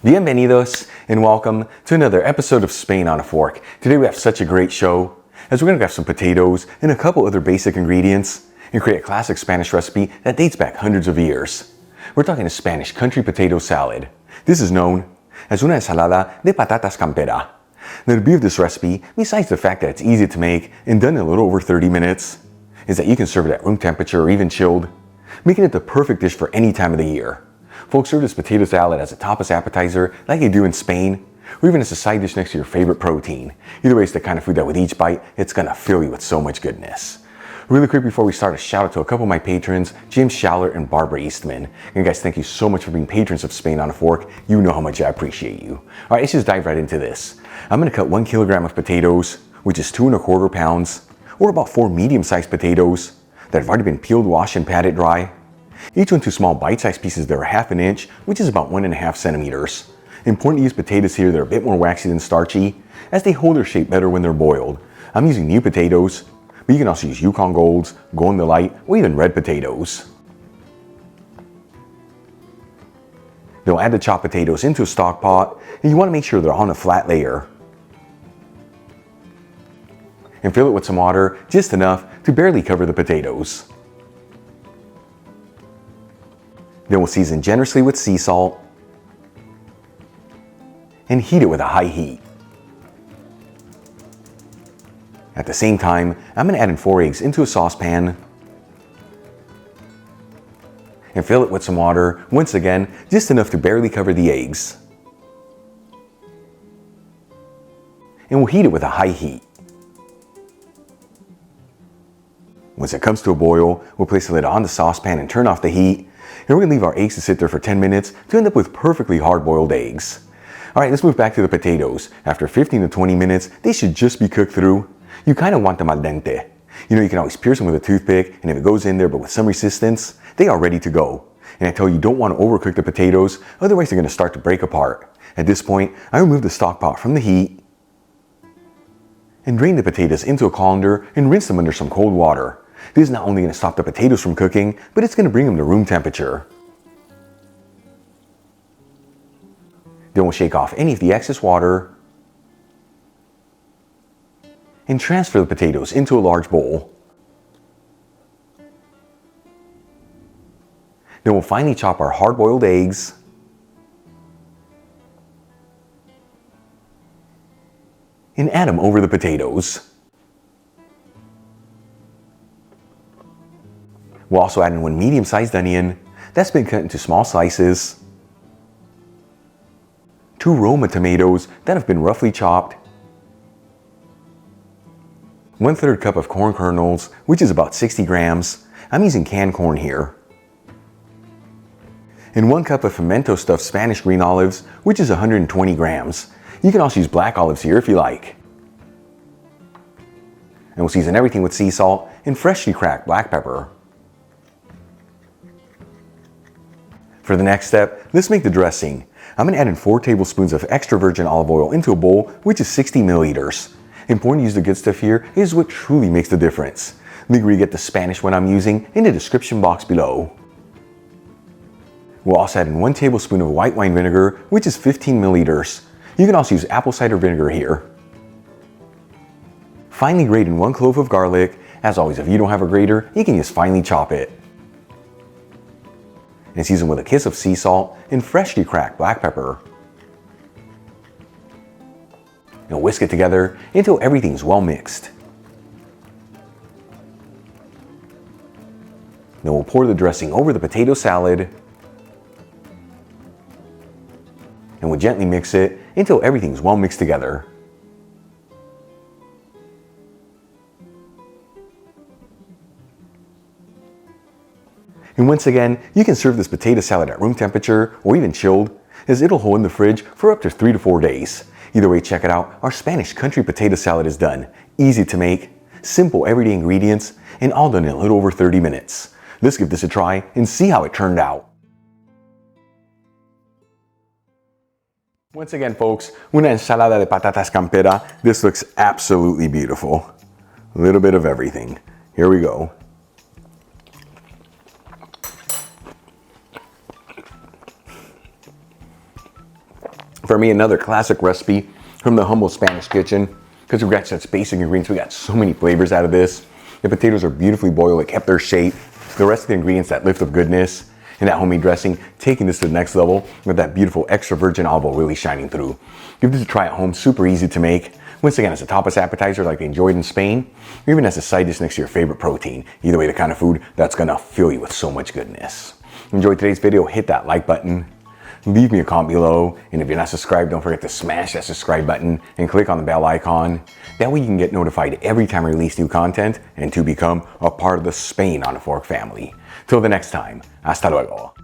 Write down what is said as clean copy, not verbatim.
Bienvenidos and welcome to another episode of Spain on a Fork. Today we have such a great show as we're going to grab some potatoes and a couple other basic ingredients and create a classic Spanish recipe that dates back hundreds of years. We're talking a Spanish country potato salad. This is known as una ensalada de patatas campera. Now the beauty of this recipe, besides the fact that it's easy to make and done in a little over 30 minutes, is that you can serve it at room temperature or even chilled, making it the perfect dish for any time of the year. Folks serve this potato salad as a tapas appetizer like they do in Spain, or even as a side dish next to your favorite protein. Either way, it's the kind of food that with each bite, it's gonna fill you with so much goodness. Really quick before we start, a shout out to a couple of my patrons, Jim Schaller and Barbara Eastman. And guys, thank you so much for being patrons of Spain on a Fork. You know how much I appreciate you. All right, let's just dive right into this. I'm gonna cut 1 kilogram of potatoes, which is 2 1/4 pounds, or about 4 medium-sized potatoes that have already been peeled, washed, and patted dry. Each one 2 small bite-sized pieces that are 1/2 inch, which is about 1.5 centimeters. Important to use potatoes here that are a bit more waxy than starchy, as they hold their shape better when they're boiled. I'm using new potatoes, but you can also use Yukon Golds, Golden Delight, or even red potatoes. Then we'll add the chopped potatoes into a stock pot, and you want to make sure they're on a flat layer. And fill it with some water, just enough to barely cover the potatoes. Then we'll season generously with sea salt and heat it with a high heat. At the same time, I'm going to add in 4 eggs into a saucepan and fill it with some water, once again, just enough to barely cover the eggs. And we'll heat it with a high heat. Once it comes to a boil, we'll place the lid on the saucepan and turn off the heat. And we're going to leave our eggs to sit there for 10 minutes to end up with perfectly hard-boiled eggs. Alright, let's move back to the potatoes. After 15 to 20 minutes, they should just be cooked through. You kind of want them al dente. You know, you can always pierce them with a toothpick, and if it goes in there but with some resistance, they are ready to go. And I tell you, you don't want to overcook the potatoes, otherwise they're going to start to break apart. At this point, I remove the stock pot from the heat and drain the potatoes into a colander and rinse them under some cold water. This is not only going to stop the potatoes from cooking, but it's going to bring them to room temperature. Then we'll shake off any of the excess water and transfer the potatoes into a large bowl. Then we'll finely chop our hard-boiled eggs and add them over the potatoes. We'll also add in 1 medium-sized onion that's been cut into small slices, 2 Roma tomatoes that have been roughly chopped, 1/3 cup of corn kernels, which is about 60 grams. I'm using canned corn here. And 1 cup of pimento stuffed Spanish green olives, which is 120 grams. You can also use black olives here if you like. And we'll season everything with sea salt and freshly cracked black pepper. For the next step, let's make the dressing. I'm going to add in 4 tablespoons of extra virgin olive oil into a bowl, which is 60 milliliters. Important to use the good stuff here is what truly makes the difference. Link where you get the Spanish one I'm using in the description box below. We'll also add in 1 tablespoon of white wine vinegar, which is 15 milliliters. You can also use apple cider vinegar here. Finely grate in 1 clove of garlic. As always, if you don't have a grater, you can just finely chop it. And season with a kiss of sea salt and freshly cracked black pepper. Now whisk it together until everything's well mixed. Then we'll pour the dressing over the potato salad. And we'll gently mix it until everything's well mixed together. And once again, you can serve this potato salad at room temperature or even chilled, as it'll hold in the fridge for up to 3 to 4 days. Either way, check it out. Our Spanish country potato salad is done. Easy to make, simple everyday ingredients, and all done in a little over 30 minutes. Let's give this a try and see how it turned out. Once again, folks, una ensalada de patatas campera. This looks absolutely beautiful. A little bit of everything. Here we go. For me, another classic recipe from the humble Spanish kitchen. Because we got such basic ingredients, we got so many flavors out of this. The potatoes are beautifully boiled, it kept their shape. The rest of the ingredients, that lift of goodness, and that homemade dressing, taking this to the next level with that beautiful extra virgin olive oil really shining through. Give this a try at home, super easy to make. Once again, as a tapas appetizer like they enjoyed in Spain, or even as a side dish next to your favorite protein. Either way, the kind of food that's gonna fill you with so much goodness. Enjoyed today's video, hit that like button. Leave me a comment below, and if you're not subscribed, don't forget to smash that subscribe button and click on the bell icon. That way you can get notified every time I release new content and to become a part of the Spain on a Fork family. Till the next time, hasta luego.